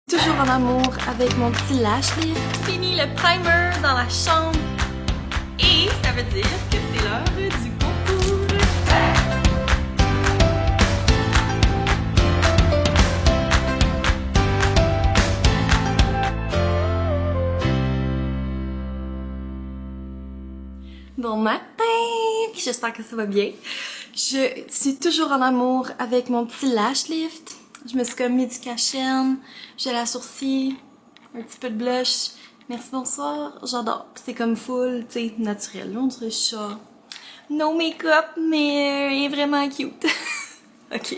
Toujours en amour avec mon petit lash lift. Fini le primer dans la chambre. Et ça veut dire que c'est l'heure du concours. Bon matin! J'espère que ça va bien. Je suis toujours en amour avec mon petit lash lift. Je me suis comme mis du cache-chaîne, j'ai la sourcille, un petit peu de blush. Merci, bonsoir. J'adore. C'est comme full, tu sais, naturel. Là, on dirait ça. No make-up, mais il est vraiment cute. Ok.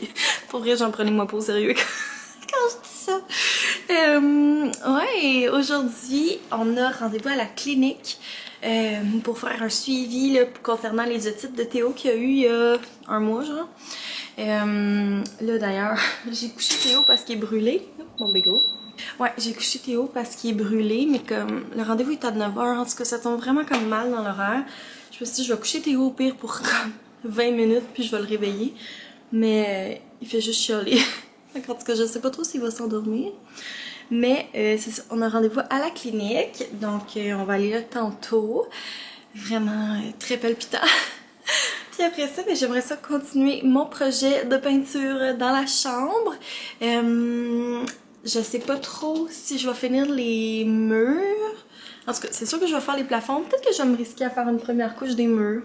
Pour vrai, j'en prenais moi pas au sérieux quand je dis ça. Ouais, aujourd'hui, on a rendez-vous à la clinique pour faire un suivi là, concernant les otites de Théo qu'il y a eu il y a un mois, genre. Là d'ailleurs, j'ai couché Théo parce qu'il est brûlé. Mon bégo. Ouais, j'ai couché Théo parce qu'il est brûlé, mais comme le rendez-vous est à 9h, en tout cas ça tombe vraiment comme mal dans l'horaire. Je me suis dit, je vais coucher Théo au pire pour comme 20 minutes, puis je vais le réveiller. Mais il fait juste chialer. En tout cas, je sais pas trop s'il va s'endormir. Mais c'est ça, on a rendez-vous à la clinique, donc on va aller là tantôt. Vraiment très palpitant. Puis après ça, j'aimerais ça continuer mon projet de peinture dans la chambre. Je sais pas trop si je vais finir les murs. En tout cas, c'est sûr que je vais faire les plafonds. Peut-être que je vais me risquer à faire une première couche des murs.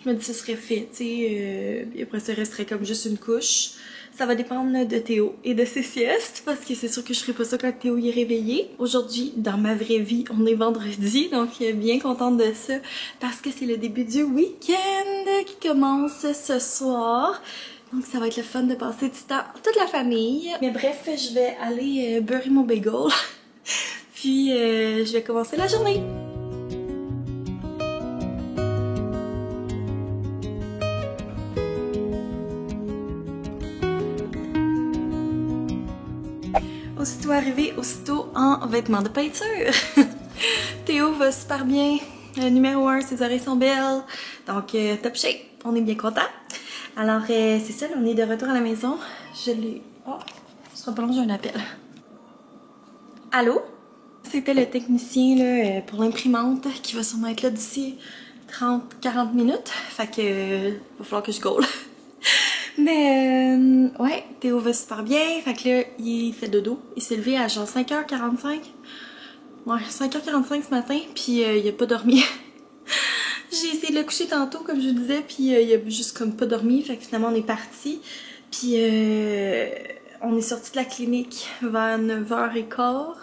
Je me dis que ce serait fait, tu sais. Et après ça resterait comme juste une couche. Ça va dépendre de Théo et de ses siestes, parce que c'est sûr que je ferai pas ça quand Théo y est réveillé. Aujourd'hui, dans ma vraie vie, on est vendredi, donc bien contente de ça, parce que c'est le début du week-end qui commence ce soir. Donc ça va être le fun de passer du temps toute la famille. Mais bref, je vais aller beurrer mon bagel, puis je vais commencer la journée. Aussitôt arrivé, aussitôt en vêtements de peinture. Théo va super bien. Numéro 1, ses oreilles sont belles. Donc, top shape. On est bien content. Alors, c'est ça, là, on est de retour à la maison. Je l'ai... Oh, ce sera pas long, j'ai un appel. Allô? C'était le technicien là, pour l'imprimante qui va sûrement être là d'ici 30-40 minutes. Fait que va falloir que je gaule. Mais ouais, Théo va super bien. Fait que là, il fait dodo. Il s'est levé à genre 5h45. Ouais, 5h45 ce matin, puis il a pas dormi. J'ai essayé de le coucher tantôt, comme je vous disais, puis il a juste comme pas dormi. Fait que finalement, on est parti. Puis on est sorti de la clinique vers 9h15.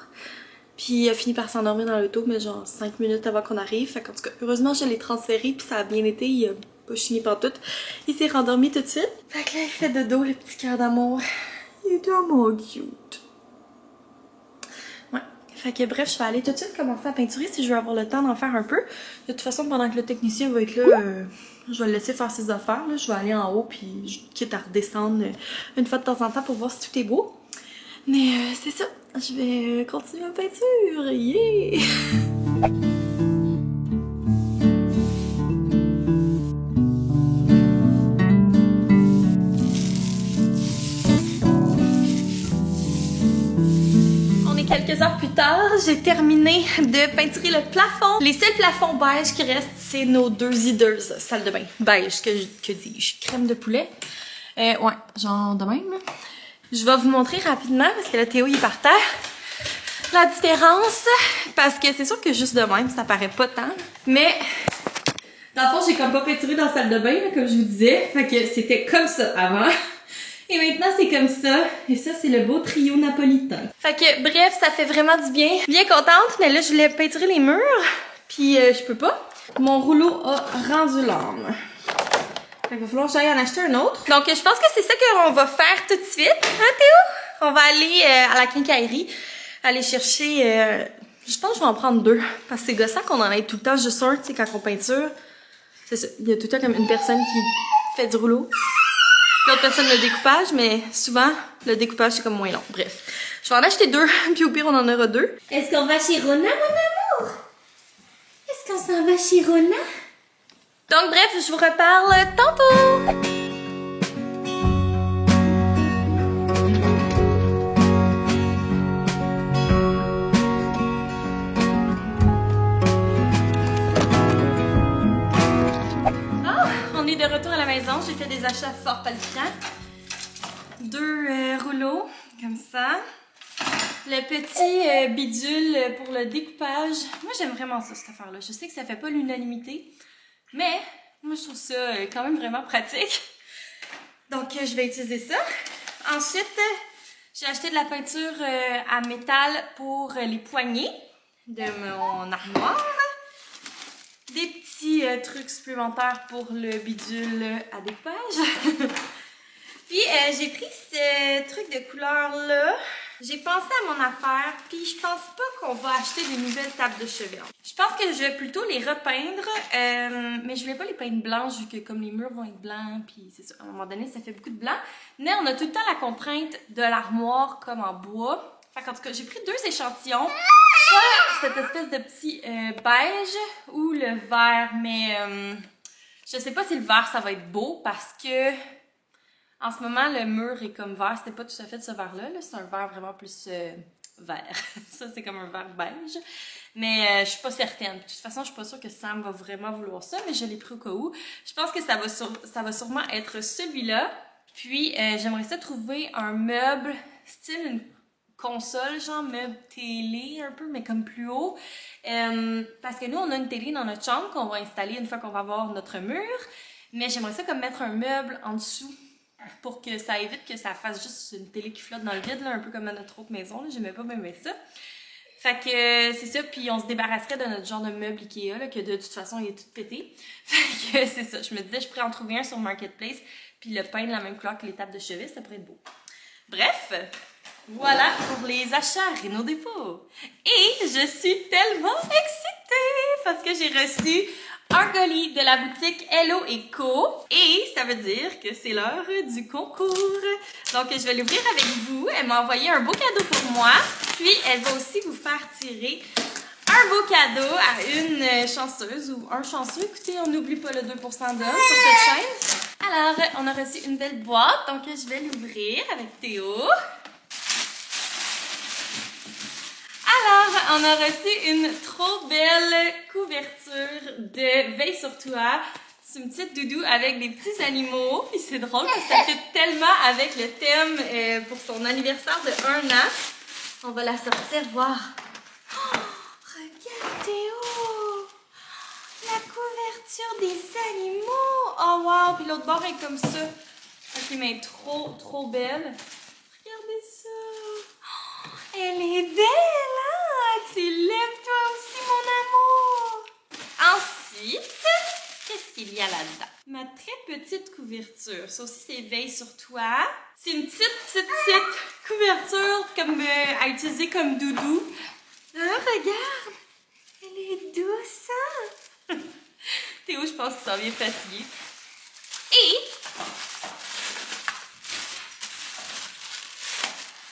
Puis il a fini par s'endormir dans l'auto, mais genre 5 minutes avant qu'on arrive. Fait qu'en tout cas, heureusement, je l'ai transféré, puis ça a bien été. Il a pas chigné pantoute. Il s'est rendormi tout de suite. Fait que là, il fait dodo, le petit cœur d'amour. Il est tellement cute. Ouais. Fait que bref, je vais aller tout de suite commencer à peinturer si je veux avoir le temps d'en faire un peu. De toute façon, pendant que le technicien va être là, je vais le laisser faire ses affaires. Là. Je vais aller en haut, puis quitte à redescendre une fois de temps en temps pour voir si tout est beau. Mais c'est ça. Je vais continuer ma peinture. Yeah! Quelques heures plus tard, j'ai terminé de peinturer le plafond. Les seuls plafonds beige qui restent, c'est nos deux hideuses salle de bain. Beige, que dis-je? Crème de poulet. Ouais, genre de même. Je vais vous montrer rapidement, parce que là, Théo, il est par terre. La différence, parce que c'est sûr que juste de même, ça paraît pas tant. Mais, dans le fond, j'ai comme pas peinturé dans la salle de bain, là, comme je vous disais. Fait que c'était comme ça avant. Et maintenant, c'est comme ça. Et ça, c'est le beau trio napolitain. Fait que, bref, ça fait vraiment du bien. Bien contente, mais là, je voulais peinturer les murs. Puis, je peux pas. Mon rouleau a rendu l'âme. Fait qu'il va falloir que j'aille en acheter un autre. Donc, je pense que c'est ça qu'on va faire tout de suite. Hein, Théo? On va aller à la quincaillerie. Aller chercher... je pense que je vais en prendre deux. Parce que c'est gossant qu'on en ait tout le temps juste un, tu sais, quand on peinture. C'est ça. Il y a tout le temps comme une personne qui fait du rouleau. L'autre personne le découpage, mais souvent, le découpage, c'est comme moins long. Bref, je vais en acheter deux, puis au pire, on en aura deux. Est-ce qu'on va chez Rona, mon amour? Est-ce qu'on s'en va chez Rona? Donc bref, je vous reparle tantôt! des achats fort palpitants. 2 rouleaux, comme ça. Le petit bidule pour le découpage. Moi, j'aime vraiment ça, cette affaire-là. Je sais que ça fait pas l'unanimité, mais moi, je trouve ça quand même vraiment pratique. Donc, je vais utiliser ça. Ensuite, j'ai acheté de la peinture à métal pour les poignées de mon armoire. Des petits trucs supplémentaires pour le bidule à découpage. Puis, j'ai pris ce truc de couleur-là. J'ai pensé à mon affaire, puis je pense pas qu'on va acheter des nouvelles tables de chevet. Je pense que je vais plutôt les repeindre, mais je voulais pas les peindre blanches vu que comme les murs vont être blancs, puis c'est ça, à un moment donné, ça fait beaucoup de blanc. Mais on a tout le temps la contrainte de l'armoire comme en bois. Fait qu'en tout cas, j'ai pris 2 échantillons. Soit cette espèce de petit beige ou le vert, mais je sais pas si le vert ça va être beau parce que en ce moment le mur est comme vert, c'était pas tout à fait de ce vert là, c'est un vert vraiment plus vert. Ça c'est comme un vert beige, mais je suis pas certaine. De toute façon, je suis pas sûre que Sam va vraiment vouloir ça, mais je l'ai pris au cas où. Je pense que ça va sûrement être celui-là. Puis j'aimerais ça trouver un meuble style une console, genre meuble télé un peu, mais comme plus haut. Parce que nous, on a une télé dans notre chambre qu'on va installer une fois qu'on va avoir notre mur. Mais j'aimerais ça comme mettre un meuble en dessous pour que ça évite que ça fasse juste une télé qui flotte dans le vide, là, un peu comme à notre autre maison. J'aimais pas même ça. Fait que c'est ça, puis on se débarrasserait de notre genre de meuble Ikea, là, que de toute façon, il est tout pété. Fait que c'est ça, je me disais, je pourrais en trouver un sur Marketplace, puis le peindre la même couleur que les tables de chevet, ça pourrait être beau. Bref, voilà pour les achats Renault Dépôt. Et je suis tellement excitée parce que j'ai reçu un colis de la boutique Hello & Co. Et ça veut dire que c'est l'heure du concours. Donc, je vais l'ouvrir avec vous. Elle m'a envoyé un beau cadeau pour moi. Puis, elle va aussi vous faire tirer un beau cadeau à une chanceuse ou un chanceux. Écoutez, on n'oublie pas le 2% d'hommes sur cette chaîne. Alors, on a reçu une belle boîte. Donc, je vais l'ouvrir avec Théo. Alors, on a reçu une trop belle couverture de Veille sur toi. C'est une petite doudou avec des petits animaux. Puis c'est drôle parce que ça fait tellement avec le thème pour son anniversaire de 1 an. On va la sortir voir. Oh, regarde Théo! La couverture des animaux! Oh wow! Puis l'autre bord est comme ça. Ok, mais trop belle. Regardez ça! Elle est belle, hein? Tu l'aimes toi aussi, mon amour! Ensuite, qu'est-ce qu'il y a là-dedans? Ma très petite couverture. Ça aussi, c'est Veille sur toi. C'est une petite couverture comme à utiliser comme doudou. Ah, regarde! Elle est douce, hein? Théo, je pense qu'il s'en vient fatigué. Et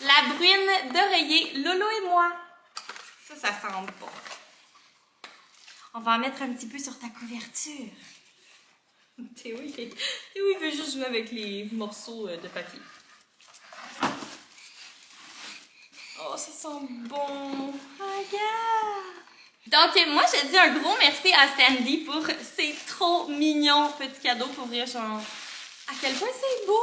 la bruine d'oreiller Lolo et moi. Ça sent bon. On va en mettre un petit peu sur ta couverture. Théo, il veut juste jouer avec les morceaux de papier. Oh, ça sent bon. Regarde. Donc, moi, je dis un gros merci à Sandy pour ces trop mignons petits cadeaux pour vrai, genre, à quel point c'est beau!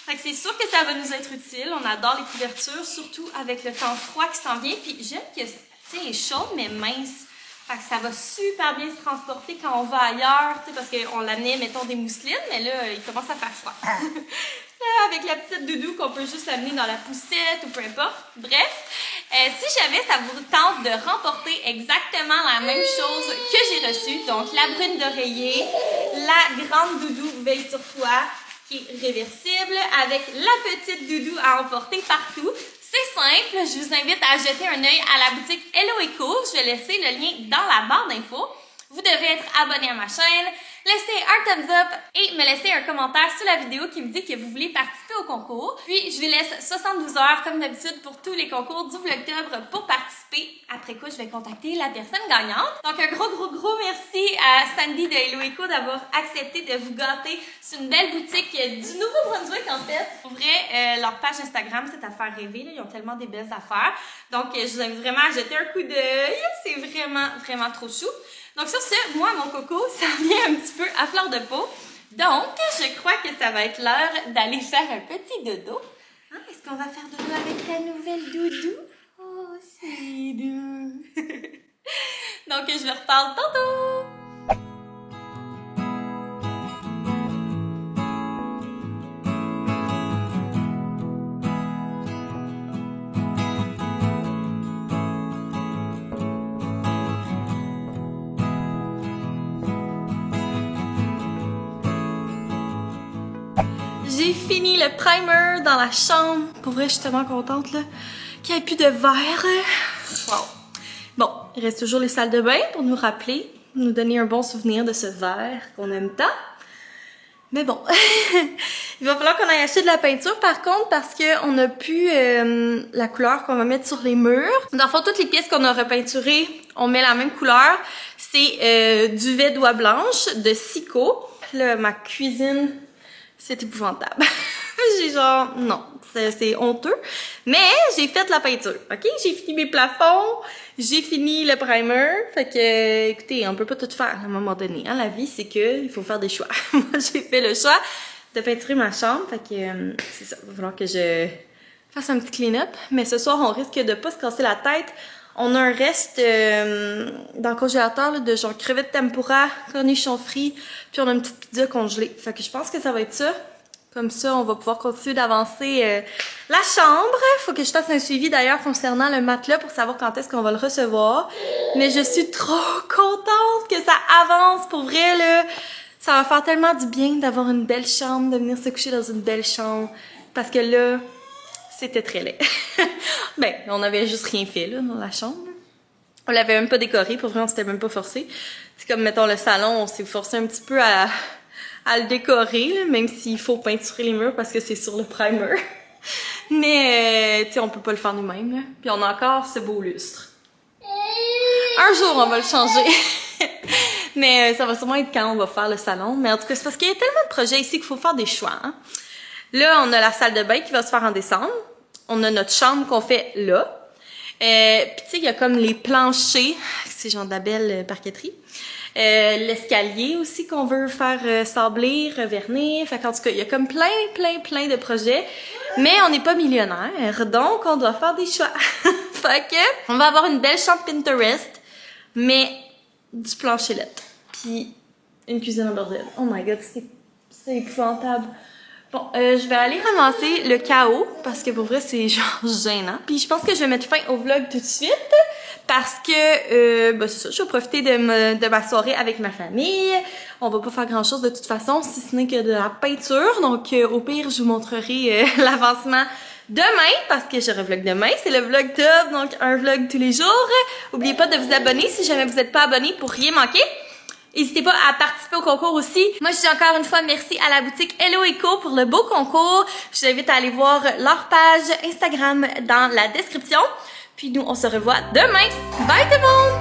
Fait que c'est sûr que ça va nous être utile. On adore les couvertures, surtout avec le temps froid qui s'en vient. Puis j'aime que, tu sais, elle est chaude, mais mince. Fait que ça va super bien se transporter quand on va ailleurs, tu sais, parce qu'on l'amenait, mettons, des mousselines, mais là, il commence à faire froid. Là, avec la petite doudou qu'on peut juste amener dans la poussette ou peu importe. Bref, si jamais ça vous tente de remporter exactement la même chose que j'ai reçue, donc la brune d'oreiller, la grande doudou Veille sur toi, qui est réversible, avec la petite doudou à emporter partout. C'est simple, je vous invite à jeter un œil à la boutique Hello & Co. Je vais laisser le lien dans la barre d'infos. Vous devez être abonné à ma chaîne, laisser un thumbs up et me laisser un commentaire sous la vidéo qui me dit que vous voulez participer au concours. Puis, je vous laisse 72 heures, comme d'habitude, pour tous les concours du Vlogtober pour participer. Après quoi, je vais contacter la personne gagnante. Donc, un gros merci à Sandy de Hello & Co d'avoir accepté de vous gâter. C'est une belle boutique du Nouveau-Brunswick, en fait. Pour vrai, leur page Instagram, c'est à faire rêver. Là. Ils ont tellement des belles affaires. Donc, je vous invite vraiment à jeter un coup d'œil. C'est vraiment trop chou. Donc sur ce, moi, mon coco, ça vient un petit peu à fleur de peau. Donc, je crois que ça va être l'heure d'aller faire un petit dodo. Hein, est-ce qu'on va faire dodo avec ta nouvelle doudou? Oh, c'est doux. Donc, je vous reparle tantôt. J'ai fini le primer dans la chambre. Pour vrai, je suis tellement contente là qu'il n'y ait plus de verre. Wow. Bon, il reste toujours les salles de bain pour nous rappeler, nous donner un bon souvenir de ce verre qu'on aime tant. Mais bon, il va falloir qu'on aille acheter de la peinture par contre parce qu'on n'a plus la couleur qu'on va mettre sur les murs. Dans le fond, toutes les pièces qu'on a repeinturées, on met la même couleur. C'est duvet d'oie blanche de Sico. Là, ma cuisine... c'est épouvantable. J'ai genre, non, c'est honteux. Mais j'ai fait la peinture, ok? J'ai fini mes plafonds, j'ai fini le primer. Fait que, écoutez, on peut pas tout faire à un moment donné. Hein? La vie, c'est que il faut faire des choix. Moi, j'ai fait le choix de peinturer ma chambre. Fait que, c'est ça, il va falloir que je fasse un petit clean-up. Mais ce soir, on risque de pas se casser la tête. On a un reste dans le congélateur là, de genre crevettes tempura, cornichons frits, puis on a une petite pizza congelée. Fait que je pense que ça va être ça. Comme ça, on va pouvoir continuer d'avancer la chambre. Faut que je fasse un suivi d'ailleurs concernant le matelas pour savoir quand est-ce qu'on va le recevoir. Mais je suis trop contente que ça avance. Pour vrai, là, ça va faire tellement du bien d'avoir une belle chambre, de venir se coucher dans une belle chambre. Parce que là... c'était très laid. Ben, on avait juste rien fait, là, dans la chambre. On l'avait même pas décoré, pour vrai, on s'était même pas forcé. C'est comme, mettons, le salon, on s'est forcé un petit peu à le décorer, là, même s'il faut peinturer les murs parce que c'est sur le primer. Mais, tu sais, on peut pas le faire nous-mêmes, là. Puis on a encore ce beau lustre. Un jour, on va le changer. Mais ça va sûrement être quand on va faire le salon. Mais en tout cas, c'est parce qu'il y a tellement de projets ici qu'il faut faire des choix, hein. Là, on a la salle de bain qui va se faire en décembre. On a notre chambre qu'on fait là. Puis tu sais, il y a comme les planchers, c'est genre de la belle parqueterie. L'escalier aussi qu'on veut faire sabler, revernir. Fait qu'en tout cas, il y a comme plein de projets. Mais on n'est pas millionnaire, donc on doit faire des choix. Fait que on va avoir une belle chambre Pinterest, mais du planchelette. Puis une cuisine en bordel. Oh my god, c'est épouvantable. Bon, je vais aller ramasser le chaos parce que pour vrai, c'est genre gênant. Puis je pense que je vais mettre fin au vlog tout de suite parce que, ben c'est ça, je vais profiter de ma soirée avec ma famille. On va pas faire grand chose de toute façon, si ce n'est que de la peinture. Donc, au pire, je vous montrerai l'avancement demain parce que je revlog demain. C'est le vlog top, donc un vlog tous les jours. N'oubliez pas de vous abonner si jamais vous n'êtes pas abonné pour rien manquer. N'hésitez pas à participer au concours aussi. Moi, je dis encore une fois merci à la boutique Hello Eco pour le beau concours. Je vous invite à aller voir leur page Instagram dans la description. Puis nous, on se revoit demain. Bye tout le monde!